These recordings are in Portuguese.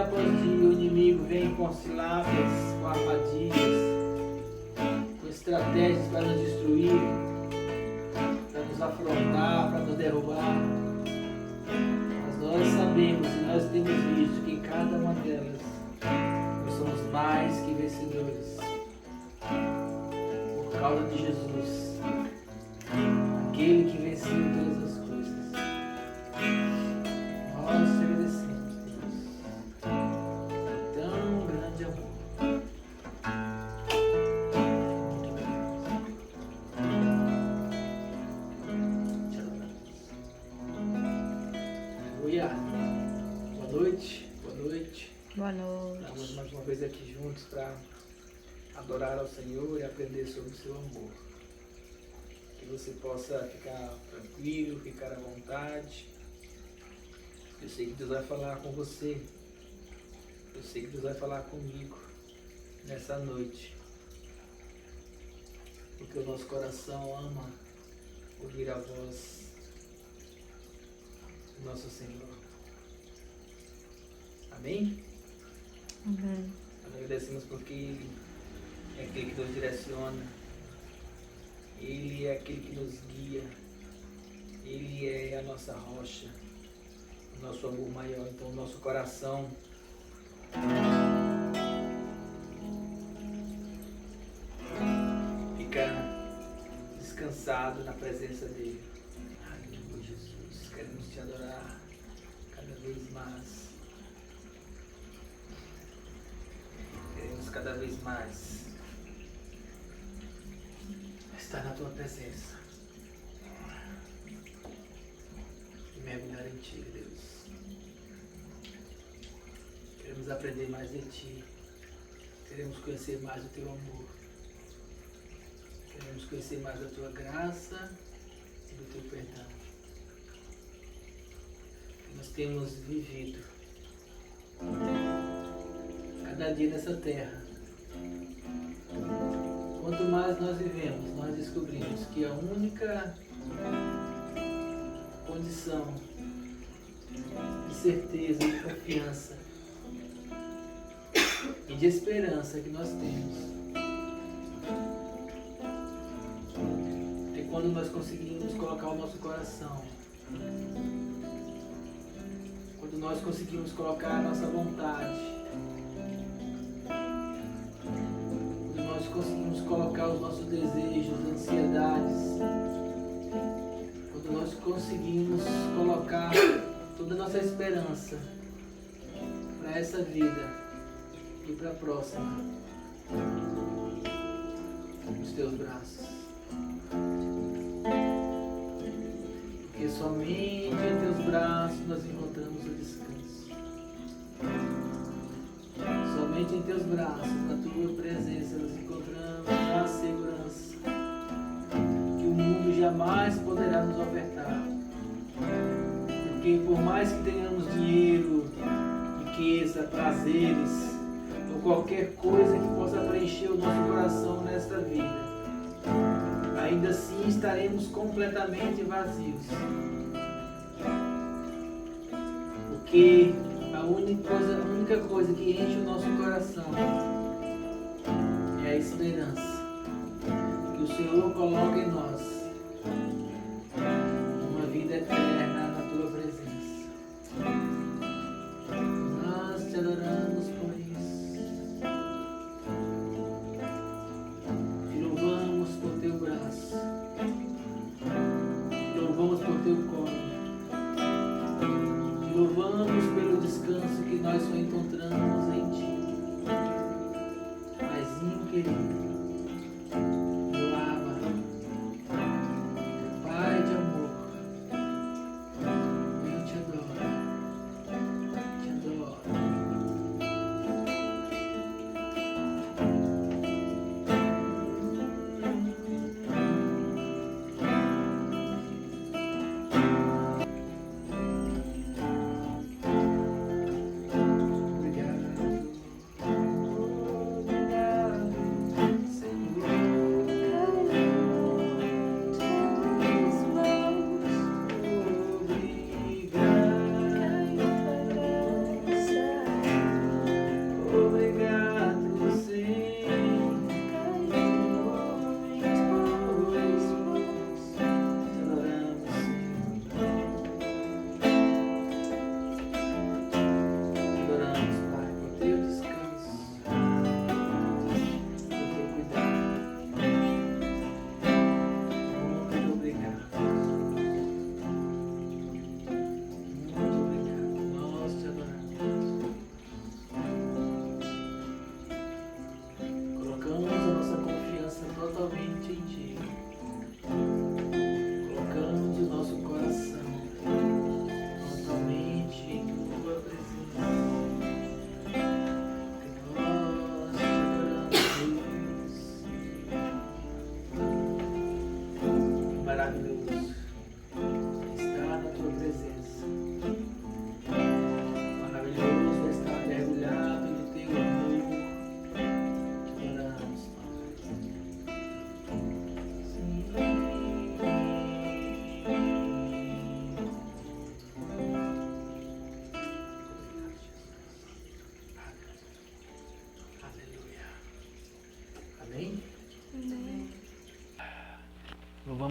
após dia, o inimigo vem com ciladas, com armadilhas, com estratégias para nos destruir, para nos afrontar, para nos derrubar. Mas nós sabemos e nós temos visto que em cada uma delas nós somos mais que vencedores. Por causa de Jesus, aquele que venceu todas as coisas. Nós te agradecemos, Deus. Tão grande amor. Aleluia. Boa noite. Boa noite. Boa noite. Estamos mais uma vez aqui juntos para adorar ao Senhor e aprender sobre o seu amor. Que você possa ficar tranquilo, ficar à vontade. Eu sei que Deus vai falar com você. Eu sei que Deus vai falar comigo nessa noite. Porque o nosso coração ama ouvir a voz do nosso Senhor. Amém? Amém. Nós agradecemos porque Ele é aquele que nos direciona. Ele é aquele que nos guia. Ele é a nossa rocha, o nosso amor maior. Então o nosso coração fica descansado na presença dele. Aleluia, Jesus. Queremos te adorar cada vez mais. Queremos cada vez mais estar na tua presença e mergulhar em ti, Deus. Queremos aprender mais de ti. Queremos conhecer mais o teu amor. Queremos conhecer mais a tua graça e do teu perdão. Que nós temos vivido cada dia nessa terra. Quanto mais nós vivemos, nós descobrimos que a única condição de certeza, de confiança e de esperança que nós temos é quando nós conseguimos colocar o nosso coração, quando nós conseguimos colocar a nossa vontade, conseguimos colocar os nossos desejos, ansiedades, quando nós conseguimos colocar toda a nossa esperança para essa vida e para a próxima nos teus braços. Porque somente em teus braços nós encontramos o descanso. Somente em teus braços, na tua presença, nós encontramos a segurança que o mundo jamais poderá nos ofertar. Porque por mais que tenhamos dinheiro, riqueza, prazeres, ou qualquer coisa que possa preencher o nosso coração nesta vida, ainda assim estaremos completamente vazios. Porque a única coisa que enche o nosso coração é a esperança que o Senhor coloca em nós, uma vida eterna na tua presença. Nós te adoramos por isso. Te louvamos por teu braço. Te louvamos por teu colo. Te louvamos pelo descanso que nós só encontramos em ti. Paizinho querido, meu Abba, Pai de amor, eu te adoro, te adoro.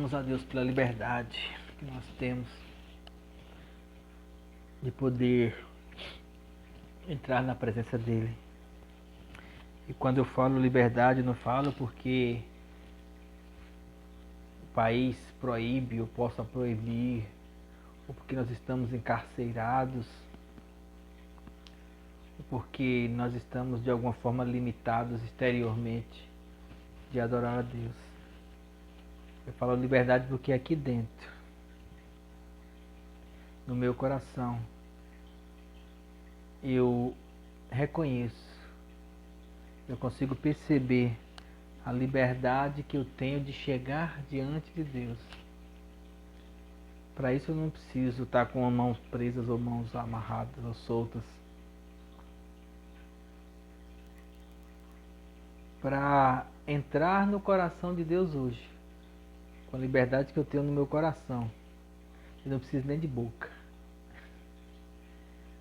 Louvamos a Deus pela liberdade que nós temos de poder entrar na presença dele. E quando eu falo liberdade, não falo porque o país proíbe ou possa proibir, ou porque nós estamos encarcerados, ou porque nós estamos de alguma forma limitados exteriormente de adorar a Deus. Eu falo liberdade porque aqui dentro, no meu coração, eu reconheço, eu consigo perceber a liberdade que eu tenho de chegar diante de Deus. Para isso eu não preciso estar com mãos presas ou mãos amarradas ou soltas. Para entrar no coração de Deus hoje, com a liberdade que eu tenho no meu coração, eu não preciso nem de boca.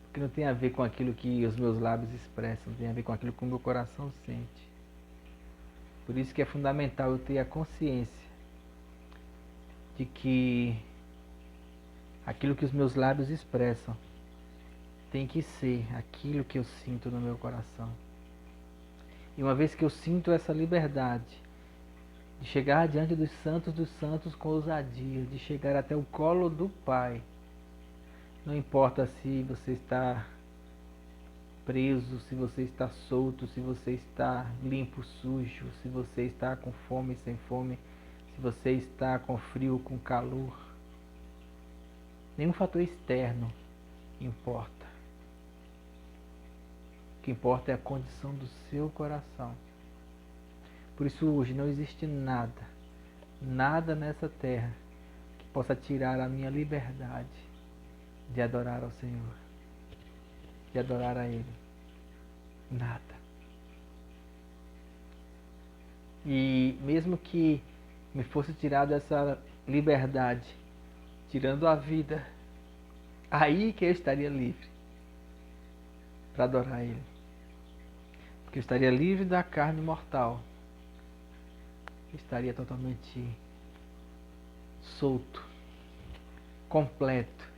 Porque não tem a ver com aquilo que os meus lábios expressam, tem a ver com aquilo que o meu coração sente. Por isso que é fundamental eu ter a consciência de que aquilo que os meus lábios expressam tem que ser aquilo que eu sinto no meu coração. E uma vez que eu sinto essa liberdade de chegar diante dos santos com ousadia, de chegar até o colo do Pai, não importa se você está preso, se você está solto, se você está limpo, sujo, se você está com fome, sem fome, se você está com frio, com calor. Nenhum fator externo importa. O que importa é a condição do seu coração. Por isso hoje não existe nada nessa terra que possa tirar a minha liberdade de adorar ao Senhor, de adorar a Ele. Nada. E mesmo que me fosse tirado essa liberdade, tirando a vida, aí que eu estaria livre para adorar Ele. Porque eu estaria livre da carne mortal. Eu estaria totalmente solto, completo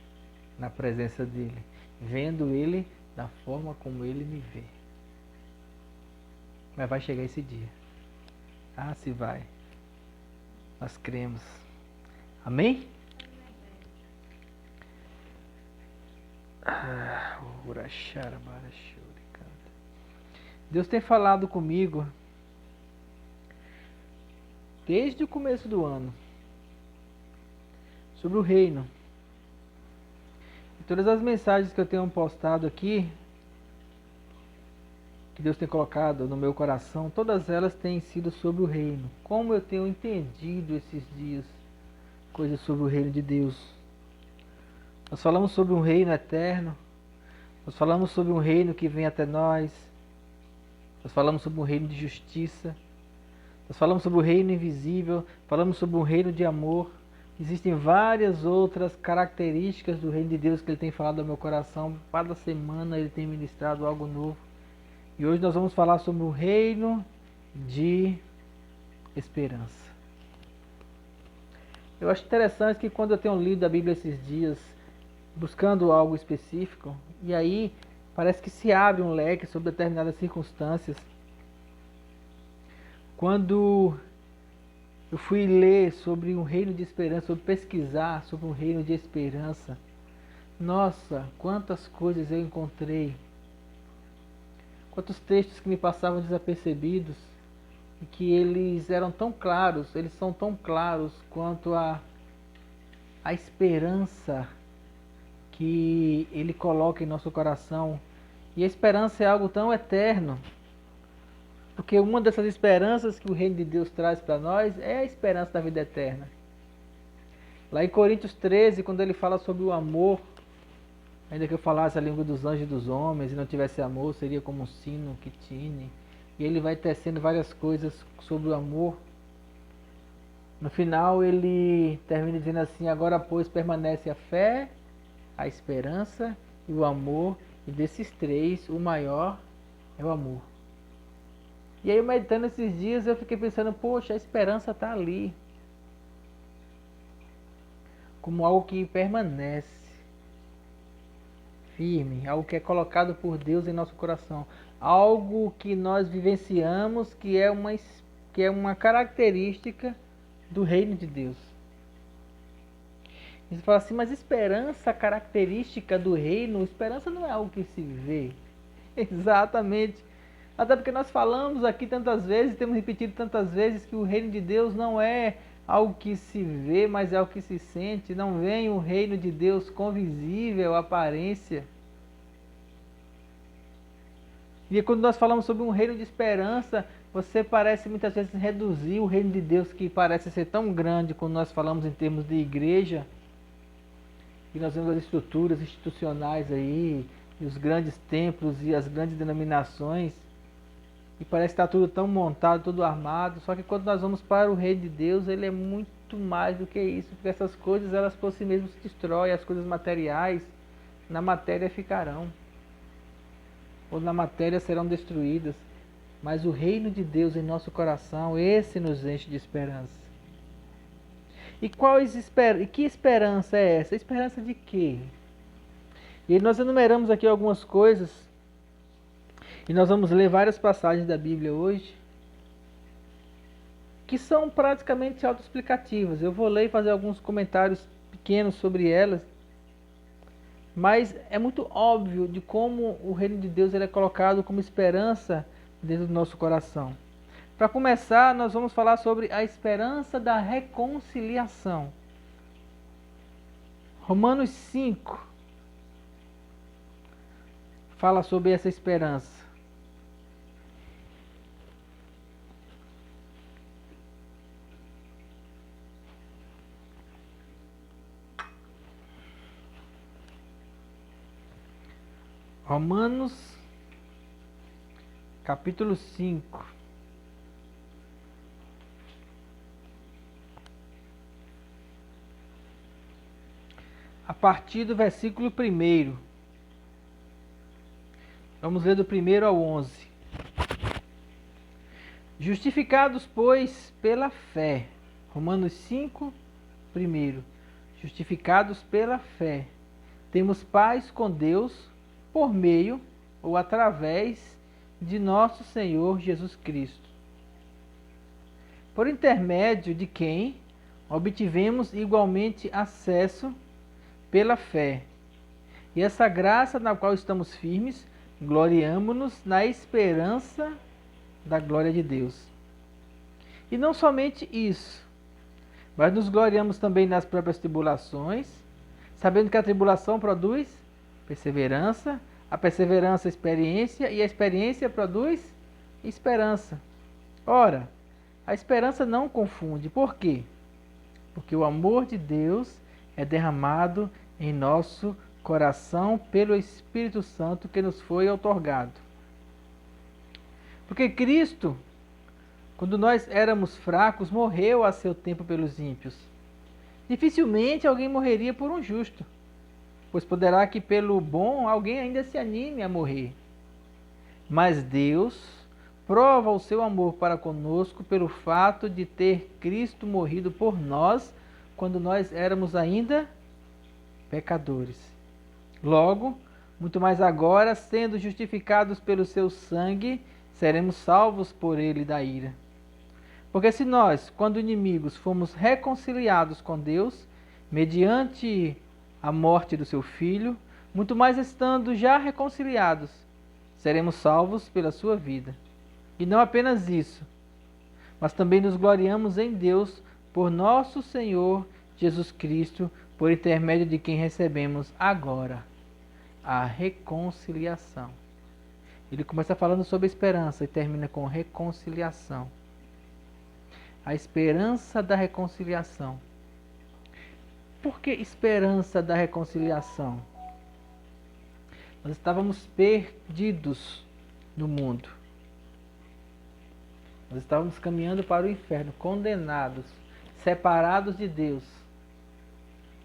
na presença dEle, vendo Ele da forma como Ele me vê. Mas vai chegar esse dia. Ah, se vai. Nós cremos. Amém? Deus tem falado comigo desde o começo do ano sobre o reino. E todas as mensagens que eu tenho postado aqui, que Deus tem colocado no meu coração, todas elas têm sido sobre o reino. Como eu tenho entendido esses dias coisas sobre o reino de Deus. Nós falamos sobre um reino eterno. Nós falamos sobre um reino que vem até nós. Nós falamos sobre um reino de justiça. Nós falamos sobre o reino invisível. Falamos sobre um reino de amor. Existem várias outras características do reino de Deus que Ele tem falado ao meu coração. Cada semana Ele tem ministrado algo novo. E hoje nós vamos falar sobre o reino de esperança. Eu acho interessante que quando eu tenho lido a Bíblia esses dias, buscando algo específico, e aí parece que se abre um leque sobre determinadas circunstâncias. Quando eu fui ler sobre um reino de esperança, sobre pesquisar sobre um reino de esperança, nossa, quantas coisas eu encontrei. Quantos textos que me passavam desapercebidos e que eles eram tão claros, eles são tão claros quanto a esperança que Ele coloca em nosso coração. E a esperança é algo tão eterno, porque uma dessas esperanças que o reino de Deus traz para nós é a esperança da vida eterna. Lá em Coríntios 13, quando ele fala sobre o amor, ainda que eu falasse a língua dos anjos e dos homens e não tivesse amor, seria como um sino que tine. E ele vai tecendo várias coisas sobre o amor. No final ele termina dizendo assim: agora pois permanece a fé, a esperança e o amor, e desses três o maior é o amor. E aí, meditando esses dias, eu fiquei pensando, poxa, a esperança está ali. como algo que permanece firme, algo que é colocado por Deus em nosso coração, algo que nós vivenciamos, que é uma característica do reino de Deus. E você fala assim, mas esperança, característica do reino, esperança não é algo que se vê. Exatamente. Até porque nós falamos aqui tantas vezes, temos repetido tantas vezes que o reino de Deus não é algo que se vê, mas é algo que se sente. Não vem o reino de Deus com visível aparência. E quando nós falamos sobre um reino de esperança, você parece muitas vezes reduzir o reino de Deus, que parece ser tão grande quando nós falamos em termos de igreja. E nós vemos as estruturas institucionais aí, e os grandes templos e as grandes denominações. E parece estar tudo tão montado, tudo armado. Só que quando nós vamos para o reino de Deus, ele é muito mais do que isso. Porque essas coisas, elas por si mesmas se destroem. As coisas materiais, na matéria ficarão. Ou na matéria serão destruídas. Mas o reino de Deus em nosso coração, esse nos enche de esperança. E que esperança é essa? Esperança de quê? E nós enumeramos aqui algumas coisas. E nós vamos ler várias passagens da Bíblia hoje, que são praticamente autoexplicativas. Eu vou ler e fazer alguns comentários pequenos sobre elas, mas é muito óbvio de como o reino de Deus ele é colocado como esperança dentro do nosso coração. Para começar, nós vamos falar sobre a esperança da reconciliação. Romanos 5 fala sobre essa esperança. Romanos, capítulo 5. A partir do versículo 1. Vamos ler do 1 ao 11. Justificados, pois, pela fé. Romanos 5, 1. Justificados pela fé. Temos paz com Deus por meio ou através de nosso Senhor Jesus Cristo, por intermédio de quem obtivemos igualmente acesso pela fé. E essa graça na qual estamos firmes, gloriamo-nos na esperança da glória de Deus. E não somente isso, mas nos gloriamos também nas próprias tribulações, sabendo que a tribulação produz perseverança, a perseverança, experiência, e a experiência produz esperança. Ora, a esperança não confunde. Por quê? Porque o amor de Deus é derramado em nosso coração pelo Espírito Santo que nos foi outorgado. Porque Cristo, quando nós éramos fracos, morreu a seu tempo pelos ímpios. Dificilmente alguém morreria por um justo, pois poderá que pelo bom alguém ainda se anime a morrer. Mas Deus prova o seu amor para conosco pelo fato de ter Cristo morrido por nós quando nós éramos ainda pecadores. Logo, muito mais agora, sendo justificados pelo seu sangue, seremos salvos por ele da ira. Porque se nós, quando inimigos, fomos reconciliados com Deus, mediante a morte do seu Filho, muito mais estando já reconciliados, seremos salvos pela sua vida. E não apenas isso, mas também nos gloriamos em Deus por nosso Senhor Jesus Cristo, por intermédio de quem recebemos agora a reconciliação. Ele começa falando sobre esperança e termina com reconciliação. A esperança da reconciliação. Por que esperança da reconciliação? Nós estávamos perdidos no mundo. Nós estávamos caminhando para o inferno, condenados, separados de Deus.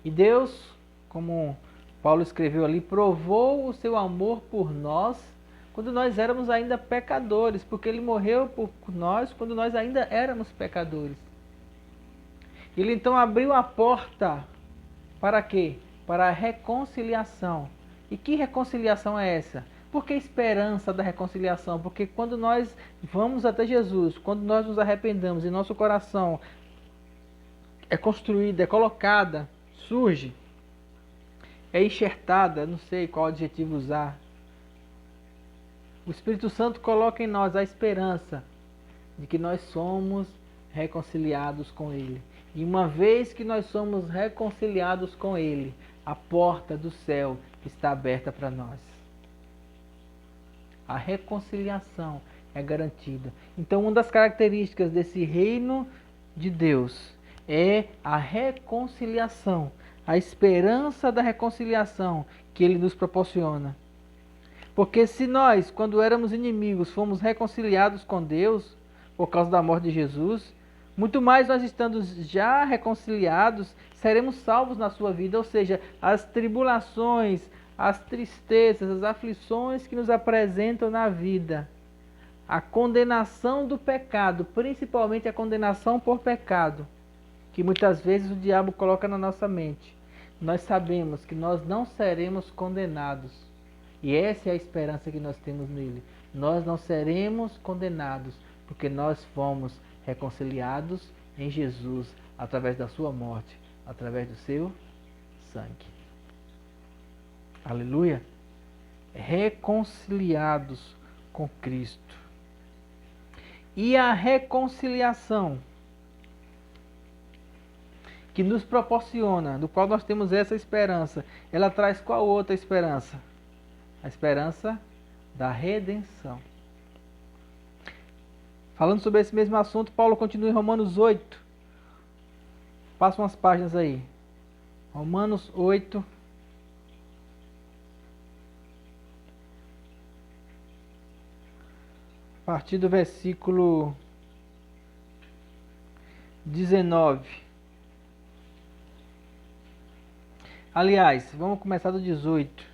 E Deus, como Paulo escreveu ali, provou o seu amor por nós quando nós éramos ainda pecadores, porque ele morreu por nós quando nós ainda éramos pecadores. Ele então abriu a porta Para quê? Para a reconciliação. E que reconciliação é essa? Por que esperança da reconciliação? Porque quando nós vamos até Jesus, quando nós nos arrependemos e nosso coração é construída, é colocada, surge, é enxertada, não sei qual adjetivo usar. O Espírito Santo coloca em nós a esperança de que nós somos reconciliados com Ele. E uma vez que nós somos reconciliados com Ele, a porta do céu está aberta para nós. A reconciliação é garantida. Então, uma das características desse reino de Deus é a reconciliação, a esperança da reconciliação que Ele nos proporciona. Porque se nós, quando éramos inimigos, fomos reconciliados com Deus por causa da morte de Jesus, muito mais nós estando já reconciliados, seremos salvos na sua vida. Ou seja, as tribulações, as tristezas, as aflições que nos apresentam na vida, a condenação do pecado, principalmente a condenação por pecado, que muitas vezes o diabo coloca na nossa mente, nós sabemos que nós não seremos condenados. E essa é a esperança que nós temos nele. Nós não seremos condenados, porque nós fomos reconciliados em Jesus, através da sua morte, através do seu sangue. Aleluia! Reconciliados com Cristo. E a reconciliação que nos proporciona, do qual nós temos essa esperança, ela traz qual outra esperança? A esperança da redenção. Falando sobre esse mesmo assunto, Paulo continua em Romanos 8. Passa umas páginas aí. Romanos 8. A partir do versículo 19. Aliás, vamos começar do 18.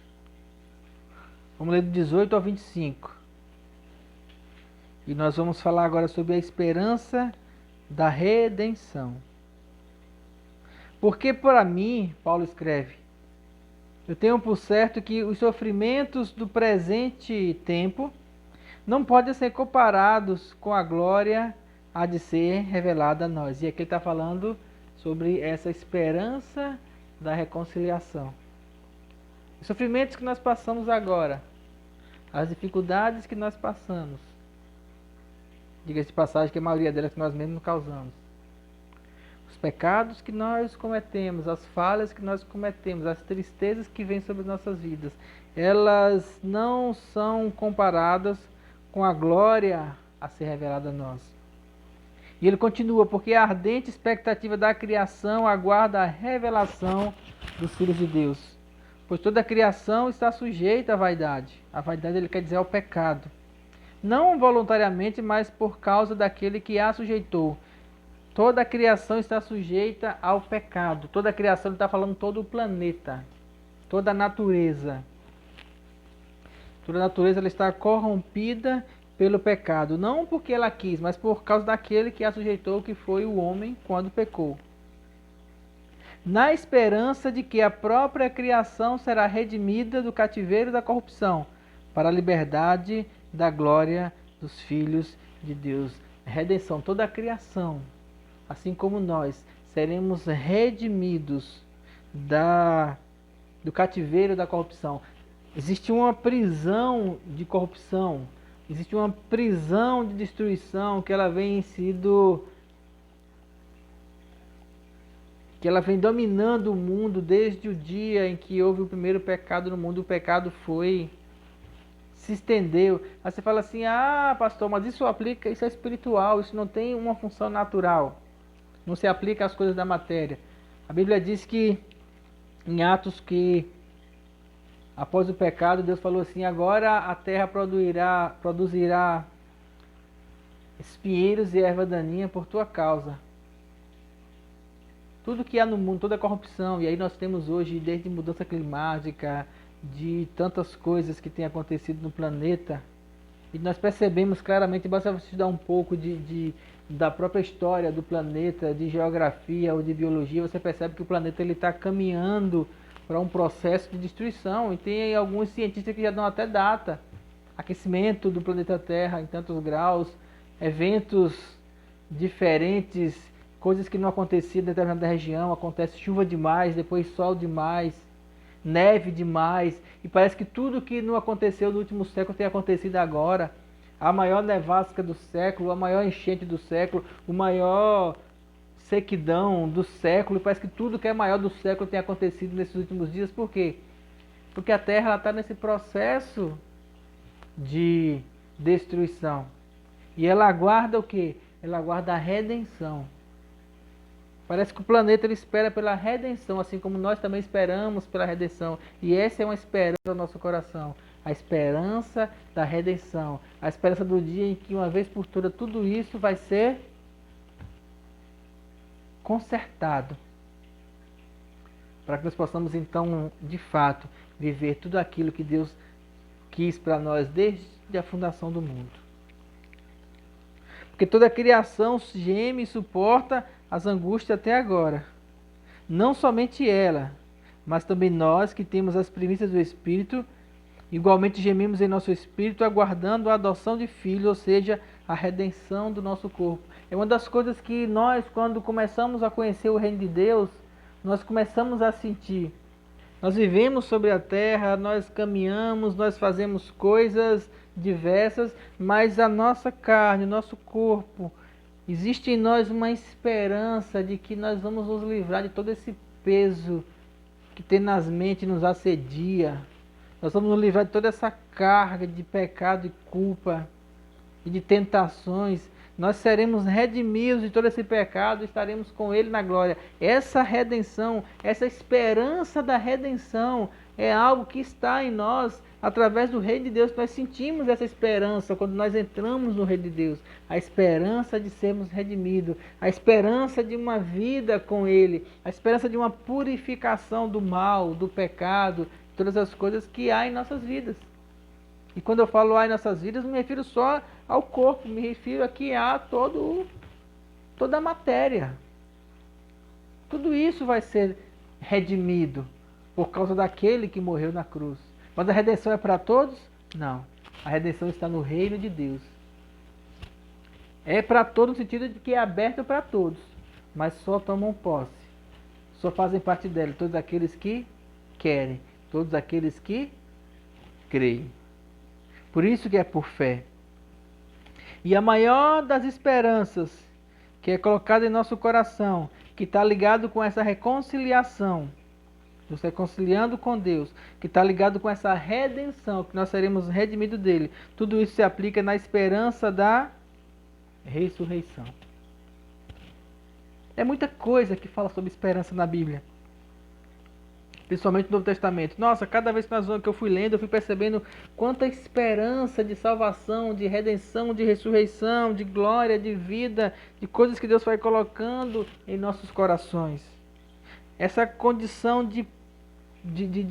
Vamos ler do 18 ao 25. E nós vamos falar agora sobre a esperança da redenção. Porque para mim, Paulo escreve, eu tenho por certo que os sofrimentos do presente tempo não podem ser comparados com a glória a de ser revelada a nós. E aqui ele está falando sobre essa esperança da reconciliação. Os sofrimentos que nós passamos agora, as dificuldades que nós passamos, diga-se de passagem que a maioria delas que nós mesmos causamos, os pecados que nós cometemos, as falhas que nós cometemos, as tristezas que vêm sobre nossas vidas, elas não são comparadas com a glória a ser revelada a nós. E ele continua, porque a ardente expectativa da criação aguarda a revelação dos filhos de Deus. Pois toda a criação está sujeita à vaidade. A vaidade ele quer dizer ao pecado. Não voluntariamente, mas por causa daquele que a sujeitou. Toda a criação está sujeita ao pecado. Toda a criação, ele está falando todo o planeta. Toda a natureza. Toda a natureza ela está corrompida pelo pecado. Não porque ela quis, mas por causa daquele que a sujeitou, que foi o homem quando pecou. Na esperança de que a própria criação será redimida do cativeiro da corrupção, para a liberdade da glória dos filhos de Deus. Redenção, toda a criação, assim como nós, seremos redimidos do cativeiro da corrupção. Existe uma prisão de corrupção, existe uma prisão de destruição que ela vem dominando o mundo desde o dia em que houve o primeiro pecado no mundo. O pecado se estendeu. Aí você fala assim, pastor, mas isso é espiritual, isso não tem uma função natural. Não se aplica às coisas da matéria. A Bíblia diz que em Atos que após o pecado, Deus falou assim, agora a terra produzirá espinheiros e erva daninha por tua causa. Tudo que há no mundo, toda a corrupção, e aí nós temos hoje, desde mudança climática, de tantas coisas que têm acontecido no planeta, e nós percebemos claramente, basta estudar um pouco de da própria história do planeta, de geografia ou de biologia, você percebe que o planeta está caminhando para um processo de destruição. E tem alguns cientistas que já dão até data. Aquecimento do planeta Terra em tantos graus, eventos diferentes, coisas que não aconteciam em determinada região, acontece chuva demais, depois sol demais, neve demais, e parece que tudo que não aconteceu no último século tem acontecido agora. A maior nevasca do século, a maior enchente do século, o maior sequidão do século, e parece que tudo que é maior do século tem acontecido nesses últimos dias. Por quê? Porque a Terra está nesse processo de destruição. E ela aguarda o quê? Ela aguarda a redenção. Parece que o planeta ele espera pela redenção, assim como nós também esperamos pela redenção. E essa é uma esperança do nosso coração. A esperança da redenção. A esperança do dia em que, uma vez por todas, tudo isso vai ser consertado. Para que nós possamos, então, de fato, viver tudo aquilo que Deus quis para nós desde a fundação do mundo. Porque toda a criação geme e suporta as angústias até agora. Não somente ela, mas também nós que temos as primícias do Espírito, igualmente gememos em nosso espírito, aguardando a adoção de filhos, ou seja, a redenção do nosso corpo. É uma das coisas que nós, quando começamos a conhecer o reino de Deus, nós começamos a sentir. Nós vivemos sobre a terra, nós caminhamos, nós fazemos coisas diversas, mas a nossa carne, o nosso corpo, existe em nós uma esperança de que nós vamos nos livrar de todo esse peso que tenazmente nos assedia. Nós vamos nos livrar de toda essa carga de pecado e culpa e de tentações. Nós seremos redimidos de todo esse pecado e estaremos com Ele na glória. Essa redenção, essa esperança da redenção é algo que está em nós através do Reino de Deus. Nós sentimos essa esperança quando nós entramos no Reino de Deus. A esperança de sermos redimidos, a esperança de uma vida com Ele, a esperança de uma purificação do mal, do pecado, todas as coisas que há em nossas vidas. E quando eu falo há em nossas vidas, não me refiro só ao corpo, me refiro aqui a toda a matéria. Tudo isso vai ser redimido por causa daquele que morreu na cruz. Mas a redenção é para todos? Não. A redenção está no reino de Deus. É para todos no sentido de que é aberto para todos, mas só tomam posse. Só fazem parte dela todos aqueles que querem, todos aqueles que creem. Por isso que é por fé. E a maior das esperanças que é colocada em nosso coração, que está ligado com essa reconciliação, nos reconciliando com Deus, que está ligado com essa redenção, que nós seremos redimidos dele. Tudo isso se aplica na esperança da ressurreição. É muita coisa que fala sobre esperança na Bíblia. Principalmente no Novo Testamento. Nossa, cada vez que eu fui lendo, eu fui percebendo quanta esperança de salvação, de redenção, de ressurreição, de glória, de vida, de coisas que Deus vai colocando em nossos corações. Essa condição de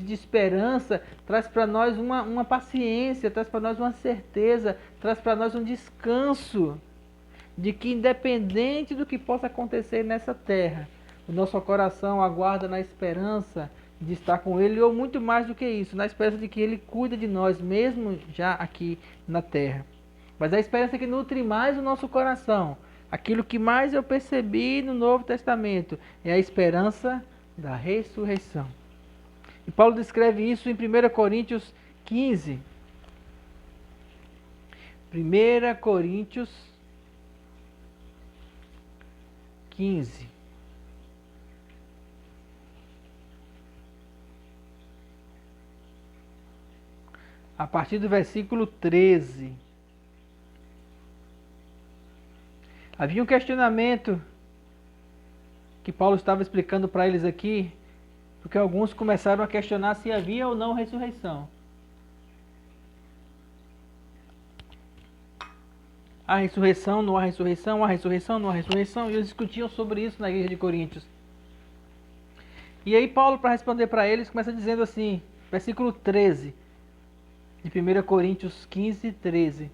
esperança traz para nós uma paciência, traz para nós uma certeza, traz para nós um descanso de que, independente do que possa acontecer nessa terra, o nosso coração aguarda na esperança de estar com Ele, ou muito mais do que isso, na esperança de que Ele cuida de nós, mesmo já aqui na terra. Mas a esperança que nutre mais o nosso coração, aquilo que mais eu percebi no Novo Testamento, é a esperança da ressurreição. E Paulo descreve isso em 1 Coríntios 15. 1 Coríntios 15. A partir do versículo 13. Havia um questionamento que Paulo estava explicando para eles aqui, porque alguns começaram a questionar se havia ou não ressurreição. Há ressurreição, não há ressurreição, há ressurreição, não há ressurreição, e eles discutiam sobre isso na igreja de Coríntios. E aí Paulo, para responder para eles, começa dizendo assim, versículo 13, de 1 Coríntios 15, 13.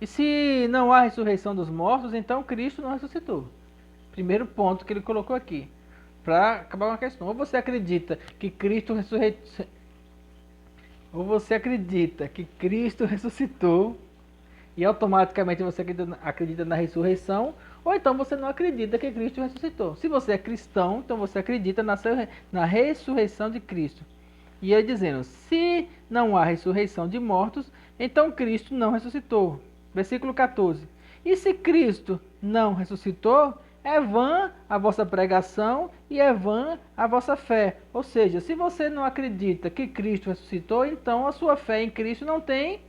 E se não há ressurreição dos mortos, então Cristo não ressuscitou. Primeiro ponto que ele colocou aqui. Para acabar com a questão. Ou você acredita que Cristo ressuscitou e automaticamente você acredita na ressurreição, ou então você não acredita que Cristo ressuscitou. Se você é cristão, então você acredita na ressurreição de Cristo. E ele dizendo, se não há ressurreição de mortos, então Cristo não ressuscitou. Versículo 14. E se Cristo não ressuscitou, é vã a vossa pregação e é vã a vossa fé. Ou seja, se você não acredita que Cristo ressuscitou, então a sua fé em Cristo não tem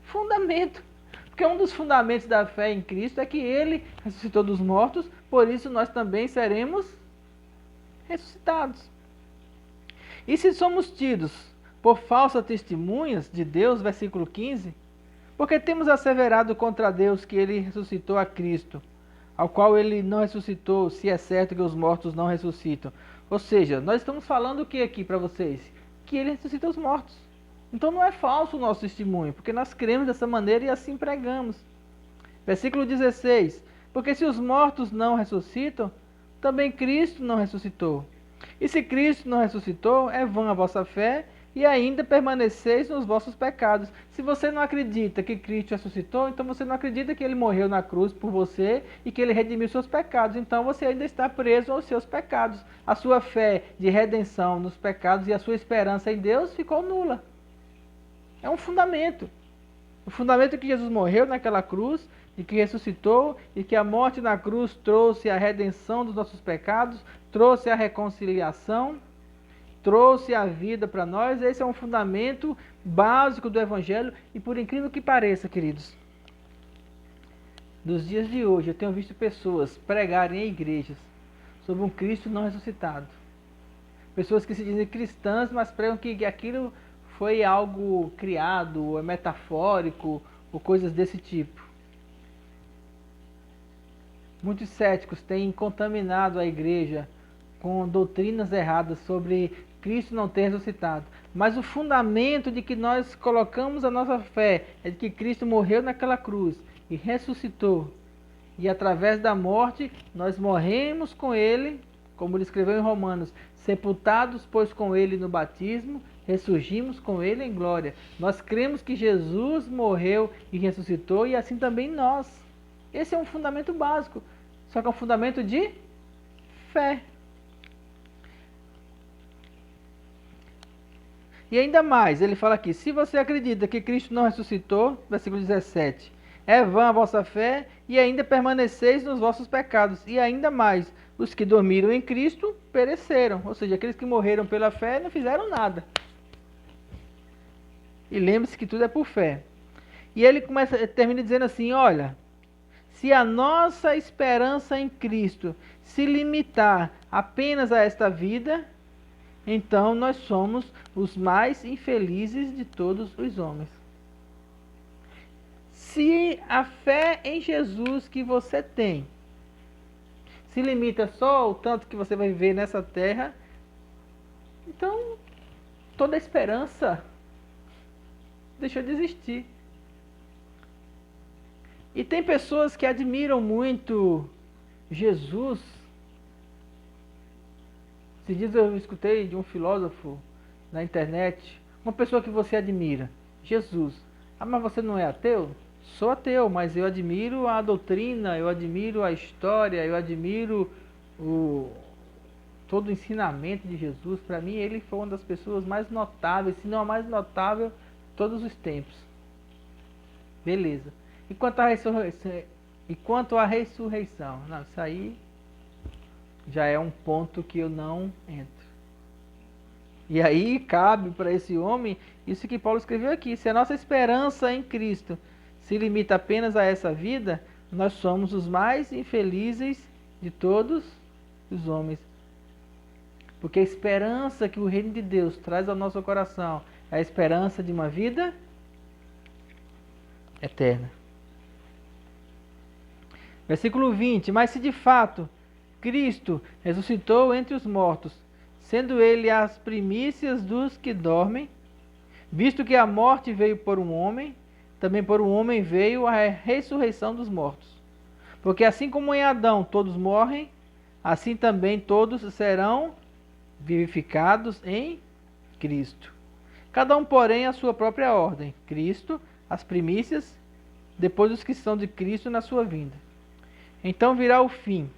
fundamento. Porque um dos fundamentos da fé em Cristo é que Ele ressuscitou dos mortos, por isso nós também seremos ressuscitados. E se somos tidos por falsas testemunhas de Deus, versículo 15, porque temos asseverado contra Deus que Ele ressuscitou a Cristo, ao qual Ele não ressuscitou, se é certo que os mortos não ressuscitam. Ou seja, nós estamos falando o que aqui para vocês? Que Ele ressuscita os mortos. Então não é falso o nosso testemunho, porque nós cremos dessa maneira e assim pregamos. Versículo 16. Porque se os mortos não ressuscitam, também Cristo não ressuscitou. E se Cristo não ressuscitou, é vã a vossa fé e ainda permaneceis nos vossos pecados. Se você não acredita que Cristo ressuscitou, então você não acredita que Ele morreu na cruz por você e que Ele redimiu seus pecados. Então você ainda está preso aos seus pecados. A sua fé de redenção nos pecados e a sua esperança em Deus ficou nula. É um fundamento. O fundamento é que Jesus morreu naquela cruz e que ressuscitou e que a morte na cruz trouxe a redenção dos nossos pecados, trouxe a reconciliação, trouxe a vida para nós. Esse é um fundamento básico do Evangelho e por incrível que pareça, queridos, nos dias de hoje eu tenho visto pessoas pregarem em igrejas sobre um Cristo não ressuscitado. Pessoas que se dizem cristãs, mas pregam que aquilo foi algo criado, ou é metafórico, ou coisas desse tipo. Muitos céticos têm contaminado a igreja com doutrinas erradas sobre Cristo não ter ressuscitado. Mas o fundamento de que nós colocamos a nossa fé é de que Cristo morreu naquela cruz e ressuscitou. E através da morte nós morremos com Ele, como ele escreveu em Romanos, sepultados pois com Ele no batismo, ressurgimos com Ele em glória. Nós cremos que Jesus morreu e ressuscitou e assim também nós. Esse é um fundamento básico, só que é um fundamento de fé. E ainda mais, ele fala aqui, se você acredita que Cristo não ressuscitou, versículo 17, é vã a vossa fé e ainda permaneceis nos vossos pecados. E ainda mais, os que dormiram em Cristo pereceram. Ou seja, aqueles que morreram pela fé não fizeram nada. E lembre-se que tudo é por fé. E ele termina dizendo assim, olha, se a nossa esperança em Cristo se limitar apenas a esta vida, então nós somos os mais infelizes de todos os homens. Se a fé em Jesus que você tem se limita só ao tanto que você vai viver nessa terra, então toda a esperança deixou de existir. E tem pessoas que admiram muito Jesus. Esses dias eu escutei de um filósofo na internet, uma pessoa que você admira, Jesus. Ah, mas você não é ateu? Sou ateu, mas eu admiro a doutrina, eu admiro a história, eu admiro todo o ensinamento de Jesus. Para mim, ele foi uma das pessoas mais notáveis, se não a mais notável de todos os tempos. Beleza. E quanto à ressurreição? Não, isso aí já é um ponto que eu não entro. E aí cabe para esse homem isso que Paulo escreveu aqui. Se a nossa esperança em Cristo se limita apenas a essa vida, nós somos os mais infelizes de todos os homens. Porque a esperança que o reino de Deus traz ao nosso coração é a esperança de uma vida eterna. Versículo 20. Mas se de fato Cristo ressuscitou entre os mortos, sendo ele as primícias dos que dormem, visto que a morte veio por um homem, também por um homem veio a ressurreição dos mortos. Porque assim como em Adão todos morrem, assim também todos serão vivificados em Cristo. Cada um, porém, a sua própria ordem. Cristo, as primícias, depois os que são de Cristo na sua vinda. Então virá o fim,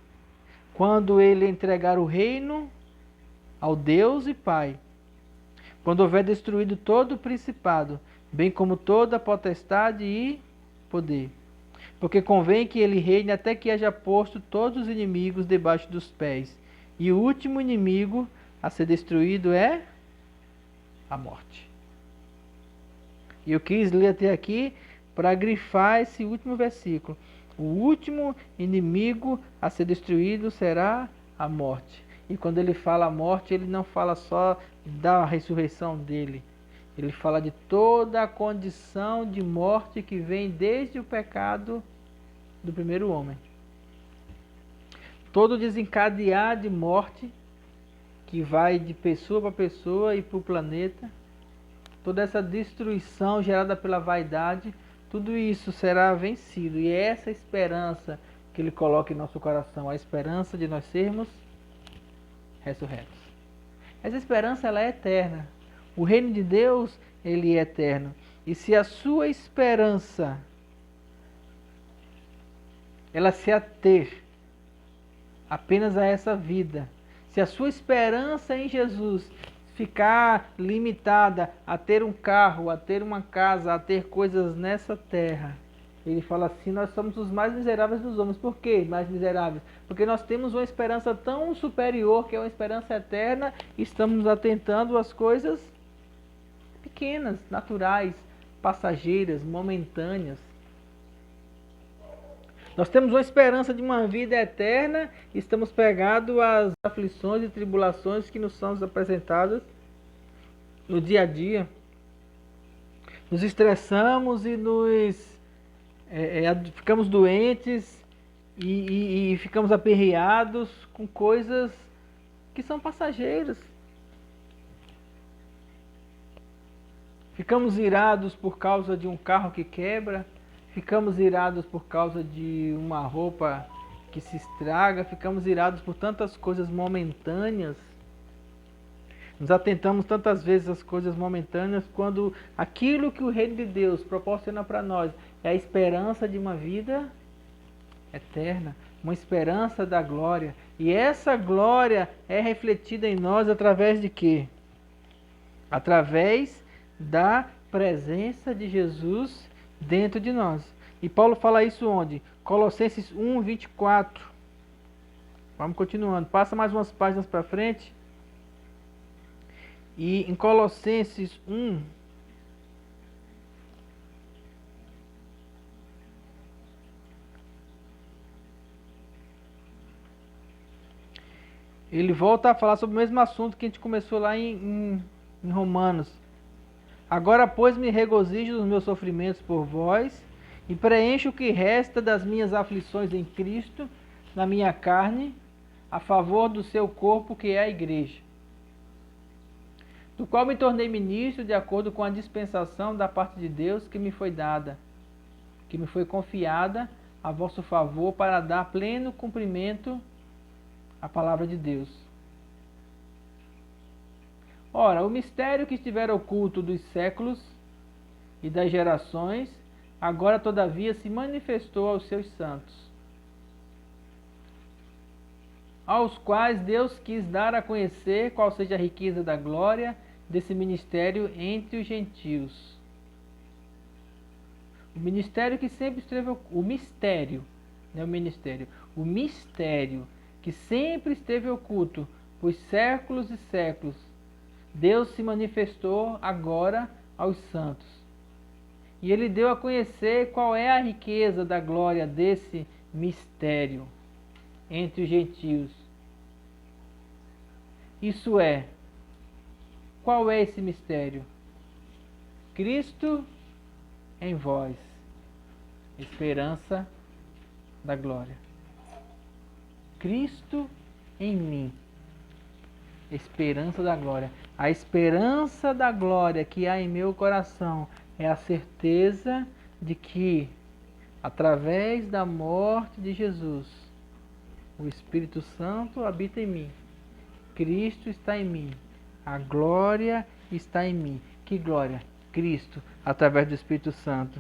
quando ele entregar o reino ao Deus e Pai, quando houver destruído todo o principado, bem como toda a potestade e poder. Porque convém que ele reine até que haja posto todos os inimigos debaixo dos pés. E o último inimigo a ser destruído é a morte. E eu quis ler até aqui para grifar esse último versículo. O último inimigo a ser destruído será a morte. E quando ele fala a morte, ele não fala só da ressurreição dele. Ele fala de toda a condição de morte que vem desde o pecado do primeiro homem. Todo desencadear de morte que vai de pessoa para pessoa e para o planeta. Toda essa destruição gerada pela vaidade, tudo isso será vencido. E é essa esperança que ele coloca em nosso coração, a esperança de nós sermos ressurretos. Essa esperança ela é eterna. O reino de Deus, ele é eterno. E se a sua esperança ela se ater apenas a essa vida, se a sua esperança em Jesus ficar limitada a ter um carro, a ter uma casa, a ter coisas nessa terra, ele fala assim, nós somos os mais miseráveis dos homens. Por quê mais miseráveis? Porque nós temos uma esperança tão superior, que é uma esperança eterna, e estamos atentando às coisas pequenas, naturais, passageiras, momentâneas. Nós temos uma esperança de uma vida eterna e estamos pegados às aflições e tribulações que nos são apresentadas no dia a dia. Nos estressamos e ficamos doentes e ficamos aperreados com coisas que são passageiras. Ficamos irados por causa de um carro que quebra. Ficamos irados por causa de uma roupa que se estraga. Ficamos irados por tantas coisas momentâneas. Nos atentamos tantas vezes às coisas momentâneas, quando aquilo que o reino de Deus proporciona para nós é a esperança de uma vida eterna, uma esperança da glória. E essa glória é refletida em nós através de quê? Através da presença de Jesus dentro de nós. E Paulo fala isso onde? Colossenses 1, 24. Vamos continuando. Passa mais umas páginas para frente. E em Colossenses 1, ele volta a falar sobre o mesmo assunto que a gente começou lá em Romanos. Agora, pois, me regozijo dos meus sofrimentos por vós, e preencho o que resta das minhas aflições em Cristo, na minha carne, a favor do seu corpo, que é a igreja, do qual me tornei ministro de acordo com a dispensação da parte de Deus que me foi dada, que me foi confiada a vosso favor, para dar pleno cumprimento à palavra de Deus. Ora, o mistério que estivera oculto dos séculos e das gerações, agora todavia se manifestou aos seus santos, aos quais Deus quis dar a conhecer qual seja a riqueza da glória desse ministério entre os gentios. O ministério que sempre esteve oculto, o mistério, não é o ministério, o mistério que sempre esteve oculto por séculos e séculos, Deus se manifestou agora aos santos. E ele deu a conhecer qual é a riqueza da glória desse mistério entre os gentios. Isso é, qual é esse mistério? Cristo em vós, esperança da glória. Cristo em mim, esperança da glória. A esperança da glória que há em meu coração é a certeza de que, através da morte de Jesus, o Espírito Santo habita em mim. Cristo está em mim. A glória está em mim. Que glória? Cristo, através do Espírito Santo.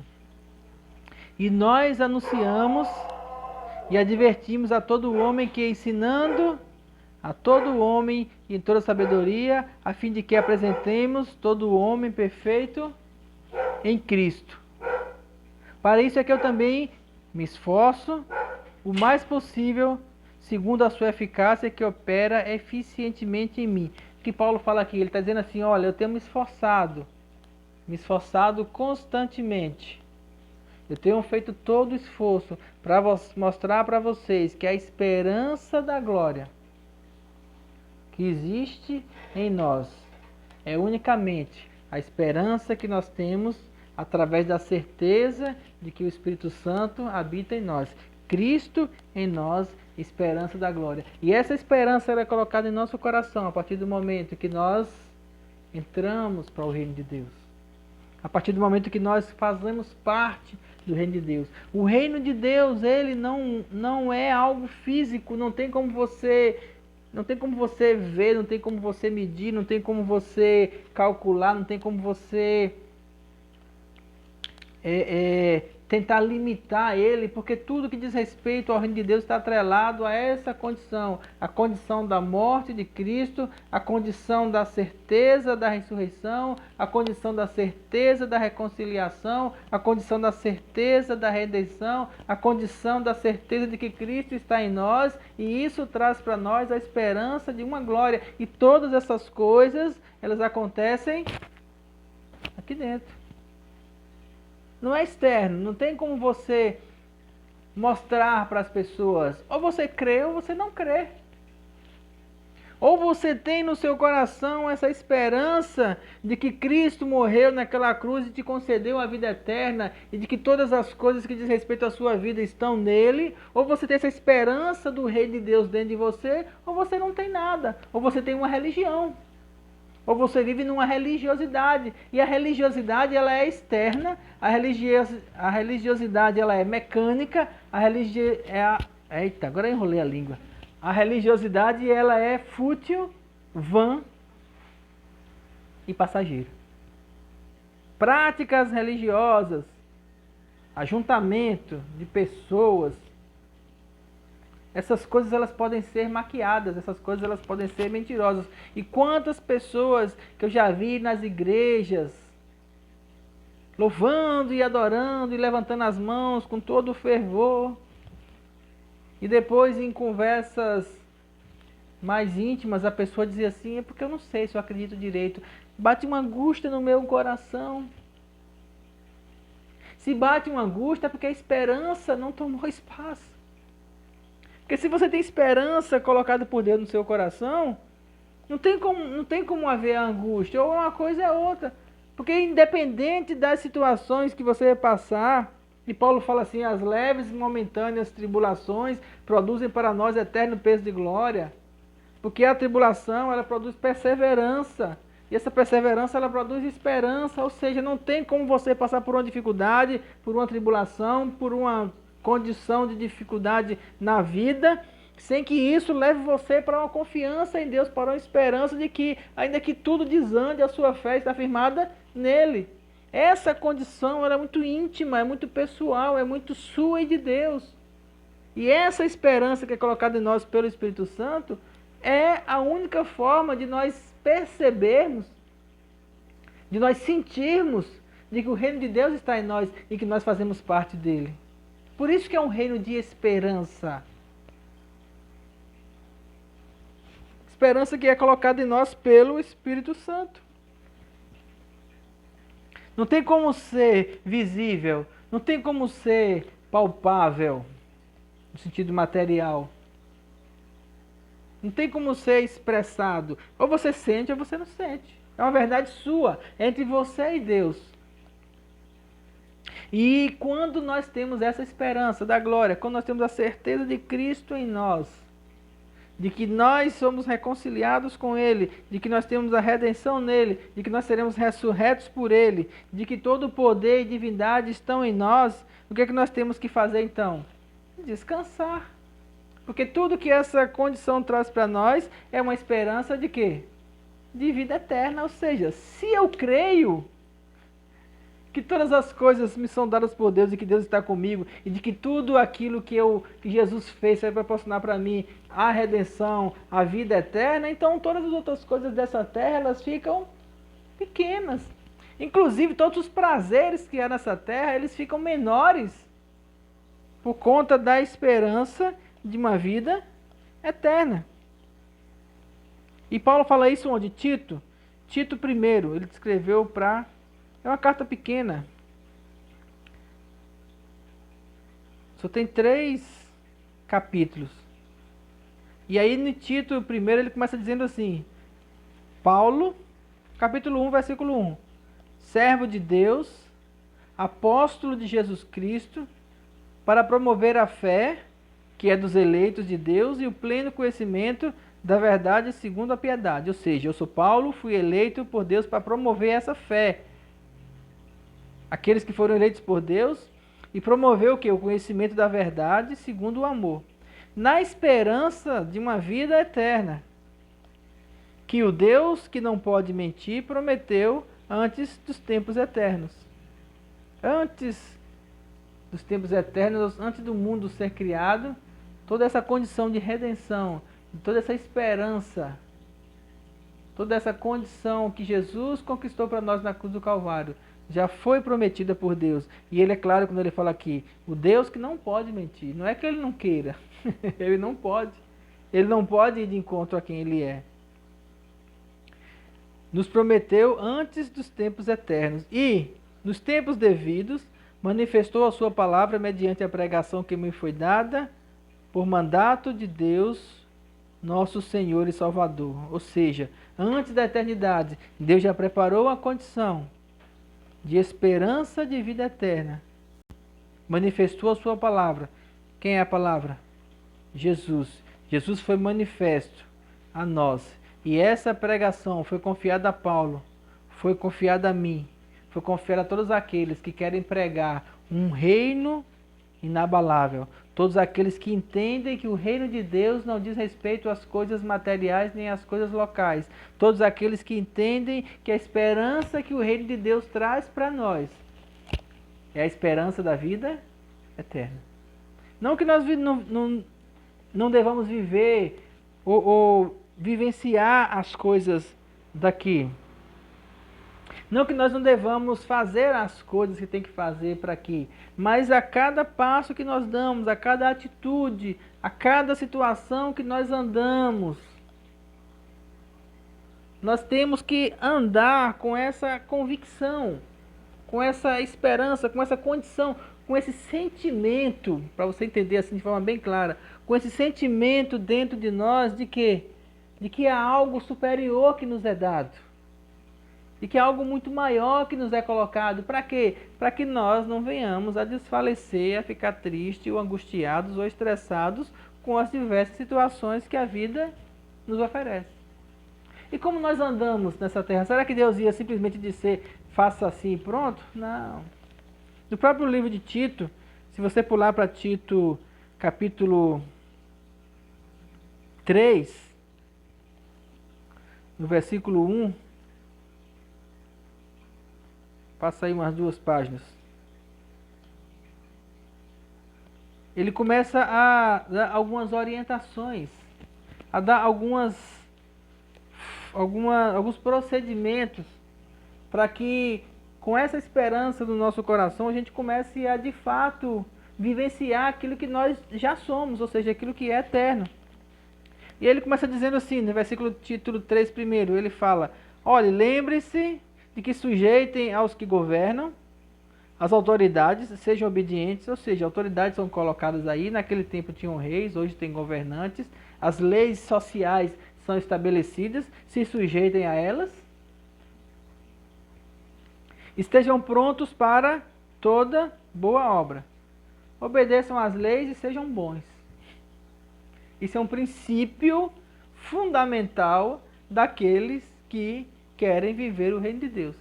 E nós anunciamos e advertimos a todo homem que, ensinando a todo homem em toda sabedoria, a fim de que apresentemos todo homem perfeito em Cristo. Para isso é que eu também me esforço o mais possível, segundo a sua eficácia que opera eficientemente em mim. O que Paulo fala aqui? Ele está dizendo assim, olha, eu tenho me esforçado constantemente. Eu tenho feito todo o esforço para mostrar para vocês que a esperança da glória que existe em nós é unicamente a esperança que nós temos através da certeza de que o Espírito Santo habita em nós. Cristo em nós, esperança da glória. E essa esperança ela é colocada em nosso coração a partir do momento que nós entramos para o reino de Deus. A partir do momento que nós fazemos parte do reino de Deus. O reino de Deus, ele não é algo físico, não tem como você ver, não tem como você medir, não tem como você calcular, não tem como você tentar limitar ele, porque tudo que diz respeito ao reino de Deus está atrelado a essa condição, a condição da morte de Cristo, a condição da certeza da ressurreição, a condição da certeza da reconciliação, a condição da certeza da redenção, a condição da certeza de que Cristo está em nós, e isso traz para nós a esperança de uma glória. E todas essas coisas, elas acontecem aqui dentro. Não é externo, não tem como você mostrar para as pessoas. Ou você crê ou você não crê. Ou você tem no seu coração essa esperança de que Cristo morreu naquela cruz e te concedeu a vida eterna e de que todas as coisas que diz respeito à sua vida estão nele. Ou você tem essa esperança do Rei de Deus dentro de você, ou você não tem nada. Ou você tem uma religião. Ou você vive numa religiosidade. E a religiosidade ela é externa, a religiosidade ela é mecânica, Eita, agora eu enrolei a língua. A religiosidade ela é fútil, vã e passageira. Práticas religiosas, ajuntamento de pessoas, essas coisas elas podem ser maquiadas, essas coisas elas podem ser mentirosas. E quantas pessoas que eu já vi nas igrejas, louvando e adorando e levantando as mãos com todo o fervor, e depois em conversas mais íntimas a pessoa dizia assim, é porque eu não sei se eu acredito direito, bate uma angústia no meu coração. Se bate uma angústia é porque a esperança não tomou espaço. Porque se você tem esperança colocada por Deus no seu coração, não tem como haver angústia, ou uma coisa é outra. Porque independente das situações que você vai passar, e Paulo fala assim, as leves e momentâneas tribulações produzem para nós eterno peso de glória. Porque a tribulação, ela produz perseverança. E essa perseverança, ela produz esperança. Ou seja, não tem como você passar por uma dificuldade, por uma tribulação, por uma condição de dificuldade na vida, sem que isso leve você para uma confiança em Deus, para uma esperança de que, ainda que tudo desande, a sua fé está firmada nele. Essa condição ela é muito íntima, é muito pessoal, é muito sua e de Deus. E essa esperança que é colocada em nós pelo Espírito Santo é a única forma de nós percebermos, de nós sentirmos de que o reino de Deus está em nós e que nós fazemos parte dele. Por isso que é um reino de esperança. Esperança que é colocada em nós pelo Espírito Santo. Não tem como ser visível, não tem como ser palpável, no sentido material. Não tem como ser expressado. Ou você sente ou você não sente. É uma verdade sua, entre você e Deus. E quando nós temos essa esperança da glória, quando nós temos a certeza de Cristo em nós, de que nós somos reconciliados com Ele, de que nós temos a redenção nele, de que nós seremos ressurretos por Ele, de que todo o poder e divindade estão em nós, o que é que nós temos que fazer então? Descansar. Porque tudo que essa condição traz para nós é uma esperança de quê? De vida eterna. Ou seja, se eu creio que todas as coisas me são dadas por Deus e que Deus está comigo e de que tudo aquilo que Jesus fez vai proporcionar para mim a redenção, a vida eterna, então todas as outras coisas dessa terra elas ficam pequenas. Inclusive todos os prazeres que há nessa terra eles ficam menores por conta da esperança de uma vida eterna. E Paulo fala isso onde? Tito 1, ele escreveu para... É uma carta pequena. Só tem 3 capítulos. E aí no Tito 1 ele começa dizendo assim: Paulo, capítulo 1, versículo 1. Servo de Deus, apóstolo de Jesus Cristo, para promover a fé, que é dos eleitos de Deus, e o pleno conhecimento da verdade segundo a piedade. Ou seja, eu sou Paulo, fui eleito por Deus para promover essa fé. Aqueles que foram eleitos por Deus, e promover o quê? O conhecimento da verdade segundo o amor. Na esperança de uma vida eterna, que o Deus que não pode mentir prometeu antes dos tempos eternos. Antes dos tempos eternos, antes do mundo ser criado, toda essa condição de redenção, toda essa esperança, toda essa condição que Jesus conquistou para nós na cruz do Calvário, já foi prometida por Deus. E ele é claro quando ele fala aqui, o Deus que não pode mentir. Não é que ele não queira, ele não pode. Ele não pode ir de encontro a quem ele é. Nos prometeu antes dos tempos eternos e, nos tempos devidos, manifestou a sua palavra mediante a pregação que me foi dada por mandato de Deus, nosso Senhor e Salvador. Ou seja, antes da eternidade, Deus já preparou a condição de esperança de vida eterna. Manifestou a sua palavra. Quem é a palavra? Jesus. Jesus foi manifesto a nós. E essa pregação foi confiada a Paulo, foi confiada a mim, foi confiada a todos aqueles que querem pregar um reino inabalável. Todos aqueles que entendem que o reino de Deus não diz respeito às coisas materiais nem às coisas locais. Todos aqueles que entendem que a esperança que o reino de Deus traz para nós é a esperança da vida eterna. Não que nós não devamos viver ou vivenciar as coisas daqui. Não que nós não devamos fazer as coisas que tem que fazer para aqui, mas a cada passo que nós damos, a cada atitude, a cada situação que nós andamos, nós temos que andar com essa convicção, com essa esperança, com essa condição, com esse sentimento, para você entender assim de forma bem clara, com esse sentimento dentro de nós de quê? De que há algo superior que nos é dado. E que há algo muito maior que nos é colocado. Para quê? Para que nós não venhamos a desfalecer, a ficar tristes, ou angustiados, ou estressados com as diversas situações que a vida nos oferece. E como nós andamos nessa terra? Será que Deus ia simplesmente dizer, faça assim e pronto? Não. No próprio livro de Tito, se você pular para Tito, capítulo 3, no versículo 1, passa aí umas 2 páginas. Ele começa a dar algumas orientações, a dar alguns procedimentos para que com essa esperança no nosso coração a gente comece a de fato vivenciar aquilo que nós já somos, ou seja, aquilo que é eterno. E ele começa dizendo assim, no versículo título 3 primeiro, ele fala, olha, lembre-se de que sujeitem aos que governam, as autoridades sejam obedientes, ou seja, autoridades são colocadas aí, naquele tempo tinham reis, hoje tem governantes, as leis sociais são estabelecidas, se sujeitem a elas, estejam prontos para toda boa obra, obedeçam às leis e sejam bons. Isso é um princípio fundamental daqueles que querem viver o reino de Deus.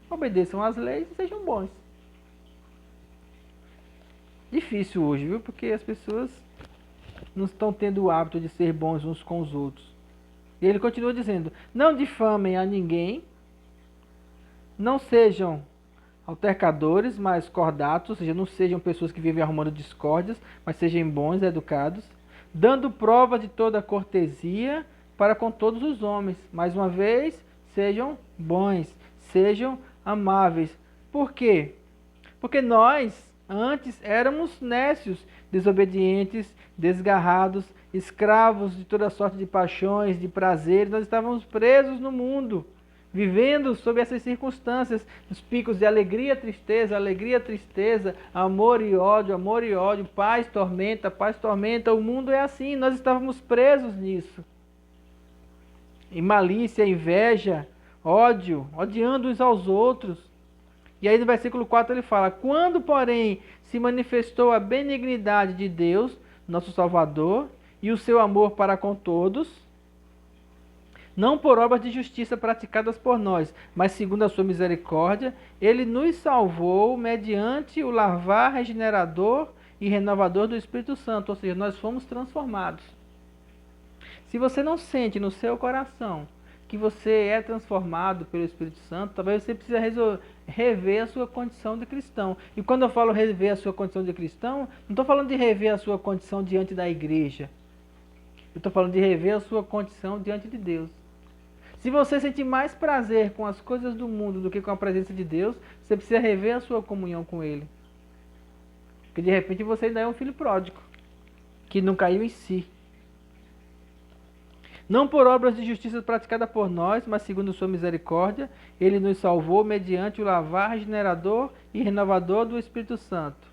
Obedeçam às leis e sejam bons. Difícil hoje, viu? Porque as pessoas não estão tendo o hábito de ser bons uns com os outros. E ele continua dizendo: não difamem a ninguém, não sejam altercadores, mas cordatos, ou seja, não sejam pessoas que vivem arrumando discórdias, mas sejam bons, educados, dando prova de toda cortesia para com todos os homens. Mais uma vez, sejam bons, sejam amáveis. Por quê? Porque nós antes éramos nécios, desobedientes, desgarrados, escravos de toda sorte de paixões, de prazeres. Nós estávamos presos no mundo, vivendo sob essas circunstâncias, os picos de alegria, tristeza, amor e ódio, paz, tormenta. O mundo é assim, nós estávamos presos nisso. E malícia, inveja, ódio, odiando uns aos outros. E aí no versículo 4 ele fala: quando, porém, se manifestou a benignidade de Deus, nosso Salvador, e o seu amor para com todos, não por obras de justiça praticadas por nós, mas segundo a sua misericórdia, ele nos salvou mediante o lavar regenerador e renovador do Espírito Santo, ou seja, nós fomos transformados. Se você não sente no seu coração que você é transformado pelo Espírito Santo, talvez você precise rever a sua condição de cristão. E quando eu falo rever a sua condição de cristão, não estou falando de rever a sua condição diante da igreja. Eu estou falando de rever a sua condição diante de Deus. Se você sentir mais prazer com as coisas do mundo do que com a presença de Deus, você precisa rever a sua comunhão com Ele. Porque de repente você ainda é um filho pródigo, que não caiu em si. Não por obras de justiça praticada por nós, mas segundo sua misericórdia, ele nos salvou mediante o lavar regenerador e renovador do Espírito Santo,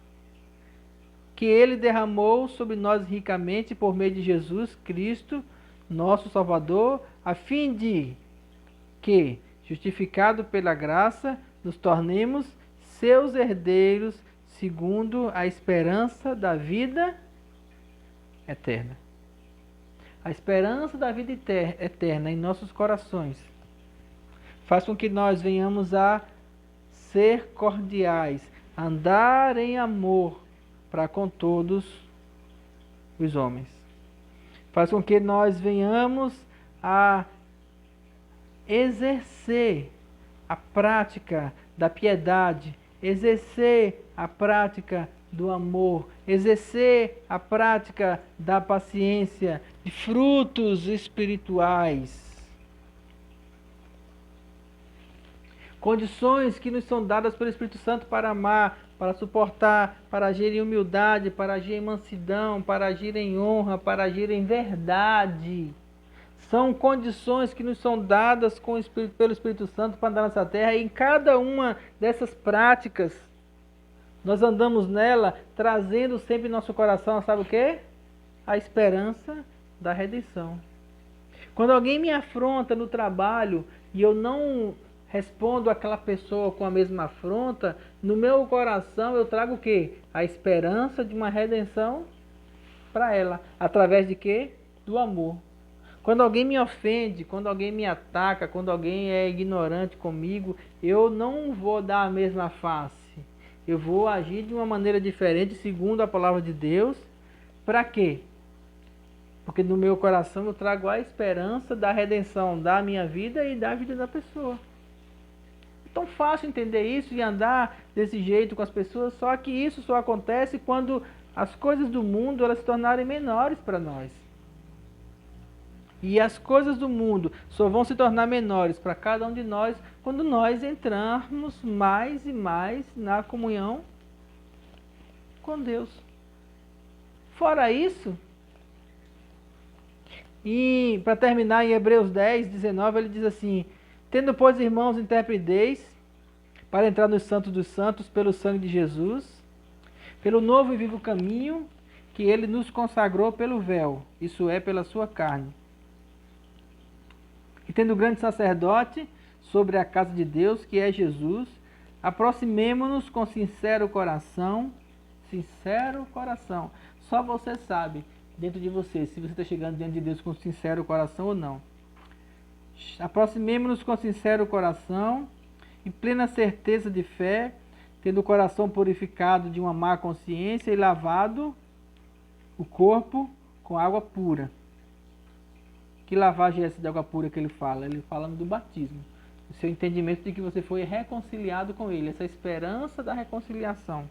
que ele derramou sobre nós ricamente por meio de Jesus Cristo, nosso Salvador, a fim de que, justificado pela graça, nos tornemos seus herdeiros segundo a esperança da vida eterna. A esperança da vida eterna em nossos corações faz com que nós venhamos a ser cordiais, a andar em amor para com todos os homens. Faz com que nós venhamos a exercer a prática da piedade, exercer a prática do amor, exercer a prática da paciência, de frutos espirituais. Condições que nos são dadas pelo Espírito Santo para amar, para suportar, para agir em humildade, para agir em mansidão, para agir em honra, para agir em verdade. São condições que nos são dadas pelo Espírito Santo para andar nessa terra, e em cada uma dessas práticas nós andamos nela, trazendo sempre em nosso coração, sabe o quê? A esperança da redenção. Quando alguém me afronta no trabalho e eu não respondo àquela pessoa com a mesma afronta, no meu coração eu trago o quê? A esperança de uma redenção para ela. Através de quê? Do amor. Quando alguém me ofende, quando alguém me ataca, quando alguém é ignorante comigo, eu não vou dar a mesma face. Eu vou agir de uma maneira diferente, segundo a palavra de Deus. Para quê? Porque no meu coração eu trago a esperança da redenção da minha vida e da vida da pessoa. É tão fácil entender isso e andar desse jeito com as pessoas, só que isso só acontece quando as coisas do mundo elas se tornarem menores para nós. E as coisas do mundo só vão se tornar menores para cada um de nós quando nós entrarmos mais e mais na comunhão com Deus. Fora isso, e para terminar em Hebreus 10, 19, ele diz assim: tendo, pois, irmãos, intrepidez para entrar nos santos dos santos pelo sangue de Jesus, pelo novo e vivo caminho que ele nos consagrou pelo véu, isso é, pela sua carne. E tendo grande sacerdote sobre a casa de Deus, que é Jesus, aproximemo-nos com sincero coração. Só você sabe dentro de você, se você está chegando diante de Deus com sincero coração ou não. Aproximemo-nos com sincero coração e plena certeza de fé, tendo o coração purificado de uma má consciência e lavado o corpo com água pura. Que lavagem é essa de água pura que ele fala? Ele fala do batismo. O seu entendimento de que você foi reconciliado com ele, essa esperança da reconciliação.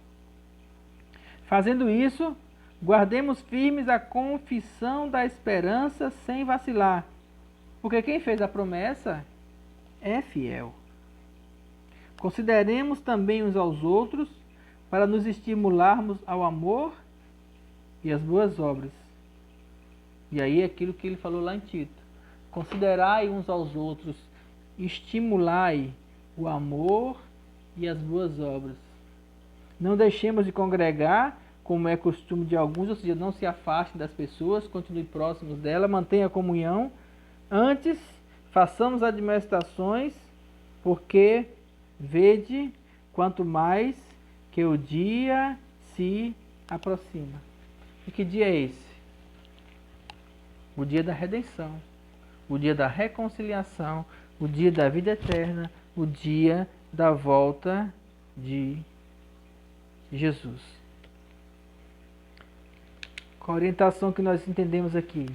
Fazendo isso, guardemos firmes a confissão da esperança sem vacilar, porque quem fez a promessa é fiel. Consideremos também uns aos outros para nos estimularmos ao amor e às boas obras. E aí é aquilo que ele falou lá em Tito. Considerai uns aos outros, estimulai o amor e as boas obras. Não deixemos de congregar, como é costume de alguns, ou seja, não se afastem das pessoas, continue próximos dela, mantenha a comunhão. Antes, façamos admoestações, porque vede quanto mais que o dia se aproxima. E que dia é esse? O dia da redenção, o dia da reconciliação, o dia da vida eterna, o dia da volta de Jesus. Qual a orientação que nós entendemos aqui?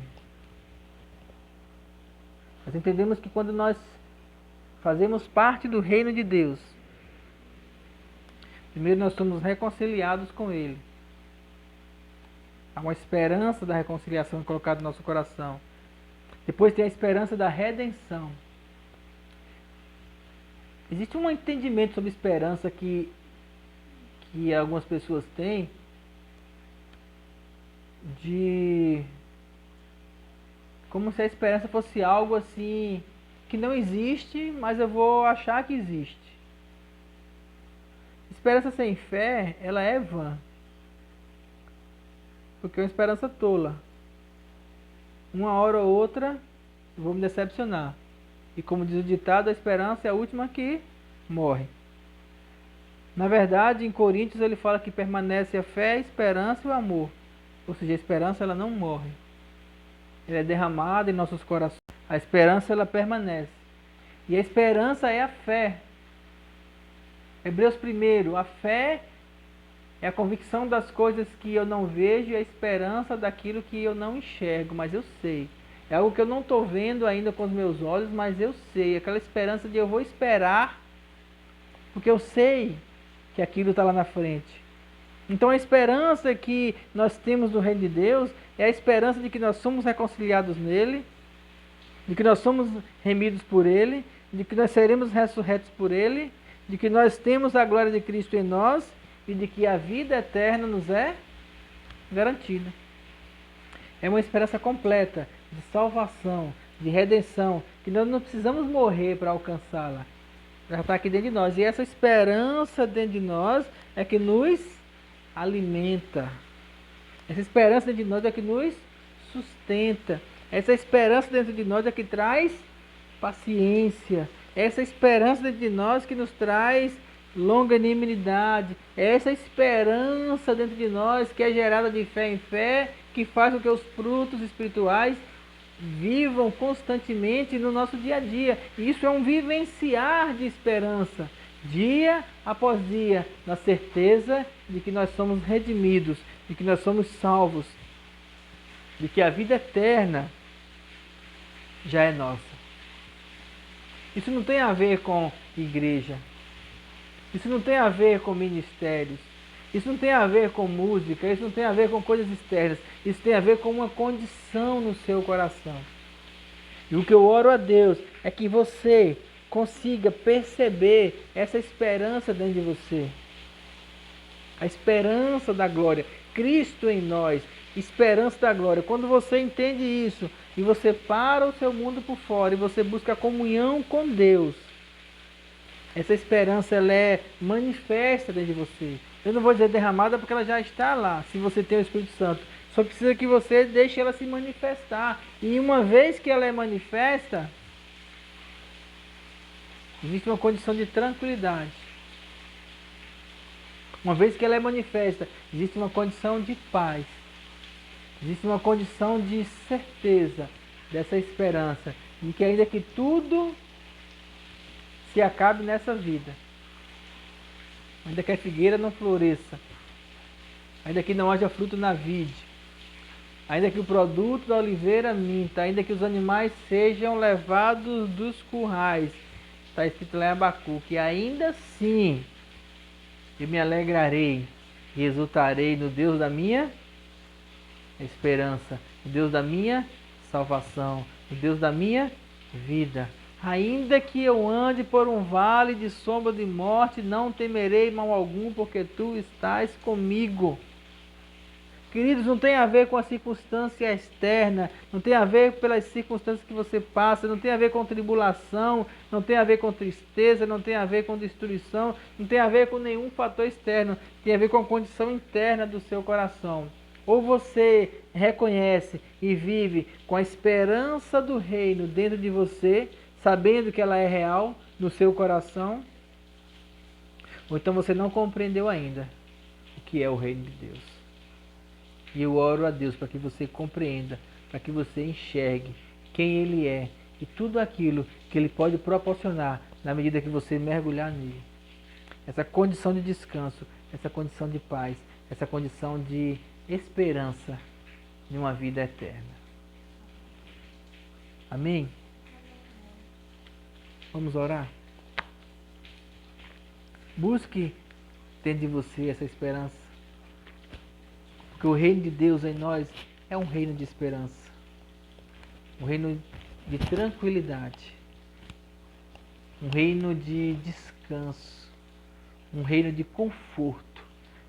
Nós entendemos que quando nós fazemos parte do reino de Deus, primeiro nós somos reconciliados com Ele. Há uma esperança da reconciliação colocada no nosso coração. Depois tem a esperança da redenção. Existe um entendimento sobre esperança que algumas pessoas têm de como se a esperança fosse algo assim que não existe, mas eu vou achar que existe. Esperança sem fé, ela é vã. Porque é uma esperança tola. Uma hora ou outra eu vou me decepcionar. E como diz o ditado, a esperança é a última que morre. Na verdade, em Coríntios ele fala que permanece a fé, a esperança e o amor. Ou seja, a esperança ela não morre. Ela é derramada em nossos corações. A esperança ela permanece. E a esperança é a fé. Hebreus 1, a fé é a convicção das coisas que eu não vejo e a esperança daquilo que eu não enxergo, mas eu sei. É algo que eu não estou vendo ainda com os meus olhos, mas eu sei. Aquela esperança de eu vou esperar, porque eu sei que aquilo está lá na frente. Então a esperança que nós temos no reino de Deus é a esperança de que nós somos reconciliados nele, de que nós somos remidos por ele, de que nós seremos ressurretos por ele, de que nós temos a glória de Cristo em nós e de que a vida eterna nos é garantida. É uma esperança completa de salvação, de redenção, que nós não precisamos morrer para alcançá-la. Ela está aqui dentro de nós. E essa esperança dentro de nós é que nos alimenta. Essa esperança dentro de nós é que nos sustenta. Essa esperança dentro de nós é que traz paciência. Essa esperança dentro de nós que nos traz longanimidade. Essa esperança dentro de nós que é gerada de fé em fé, que faz com que os frutos espirituais vivam constantemente no nosso dia a dia. E isso é um vivenciar de esperança, dia após dia, na certeza de que nós somos redimidos, de que nós somos salvos, de que a vida eterna já é nossa. Isso não tem a ver com igreja. Isso não tem a ver com ministérios. Isso não tem a ver com música. Isso não tem a ver com coisas externas. Isso tem a ver com uma condição no seu coração. E o que eu oro a Deus é que você consiga perceber essa esperança dentro de você. A esperança da glória. Cristo em nós. Esperança da glória. Quando você entende isso e você para o seu mundo por fora e você busca a comunhão com Deus, essa esperança ela é manifesta dentro de você. Eu não vou dizer derramada porque ela já está lá, se você tem o Espírito Santo. Só precisa que você deixe ela se manifestar. E uma vez que ela é manifesta, existe uma condição de tranquilidade. Uma vez que ela é manifesta, existe uma condição de paz. Existe uma condição de certeza dessa esperança, de que ainda que tudo se acabe nessa vida, ainda que a figueira não floresça, ainda que não haja fruto na vide, ainda que o produto da oliveira minta, ainda que os animais sejam levados dos currais, está escrito lá em Abacuque, ainda assim eu me alegrarei e exultarei no Deus da minha esperança, no Deus da minha salvação, no Deus da minha vida. Ainda que eu ande por um vale de sombra de morte, não temerei mal algum, porque tu estás comigo. Queridos, não tem a ver com a circunstância externa, não tem a ver pelas circunstâncias que você passa, não tem a ver com tribulação, não tem a ver com tristeza, não tem a ver com destruição, não tem a ver com nenhum fator externo, tem a ver com a condição interna do seu coração. Ou você reconhece e vive com a esperança do reino dentro de você, sabendo que ela é real no seu coração, ou então você não compreendeu ainda o que é o reino de Deus. E eu oro a Deus para que você compreenda, para que você enxergue quem Ele é e tudo aquilo que Ele pode proporcionar na medida que você mergulhar nele. Essa condição de descanso, essa condição de paz, essa condição de esperança de uma vida eterna. Amém? Vamos orar? Busque dentro de você essa esperança. Porque o reino de Deus em nós é um reino de esperança. Um reino de tranquilidade. Um reino de descanso. Um reino de conforto.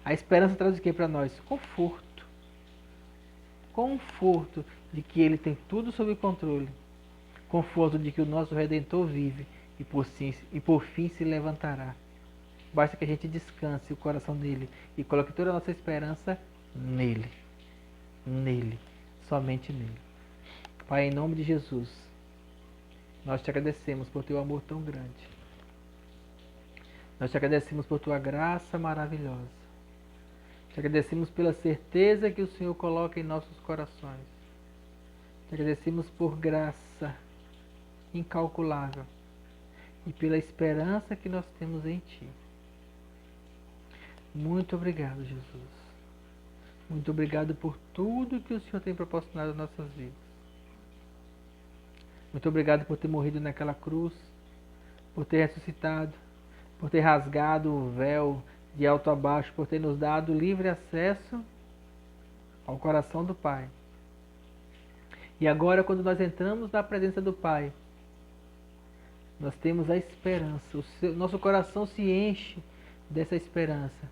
A esperança traz o que para nós? Conforto. Conforto de que Ele tem tudo sob controle. Conforto de que o nosso Redentor vive e por fim se levantará. Basta que a gente descanse o coração nele e coloque toda a nossa esperança nele. Nele. Somente nele. Pai, em nome de Jesus, nós te agradecemos por teu amor tão grande. Nós te agradecemos por tua graça maravilhosa. Te agradecemos pela certeza que o Senhor coloca em nossos corações. Te agradecemos por graça incalculável e pela esperança que nós temos em Ti. Muito obrigado, Jesus. Muito obrigado por tudo que o Senhor tem proporcionado às nossas vidas. Muito obrigado por ter morrido naquela cruz, por ter ressuscitado, por ter rasgado o véu de alto a baixo, por ter nos dado livre acesso ao coração do Pai. E agora, quando nós entramos na presença do Pai, nós temos a esperança, nosso coração se enche dessa esperança,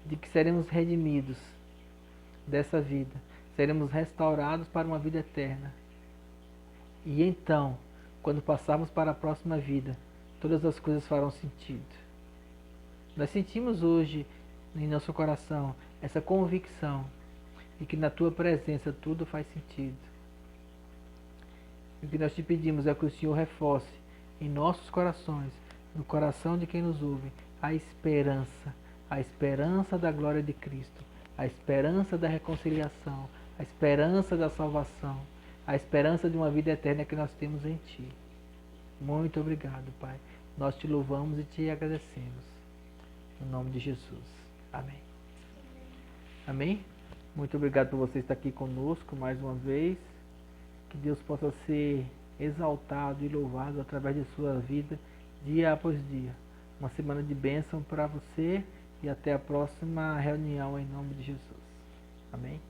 de que seremos redimidos dessa vida, seremos restaurados para uma vida eterna. E então, quando passarmos para a próxima vida, todas as coisas farão sentido. Nós sentimos hoje em nosso coração essa convicção de que na Tua presença tudo faz sentido. E o que nós te pedimos é que o Senhor reforce em nossos corações, no coração de quem nos ouve, a esperança da glória de Cristo, a esperança da reconciliação, a esperança da salvação, a esperança de uma vida eterna que nós temos em Ti. Muito obrigado, Pai. Nós te louvamos e te agradecemos. No nome de Jesus. Amém. Amém? Muito obrigado por você estar aqui conosco mais uma vez. Que Deus possa ser exaltado e louvado através de sua vida, dia após dia. Uma semana de bênção para você e até a próxima reunião em nome de Jesus. Amém?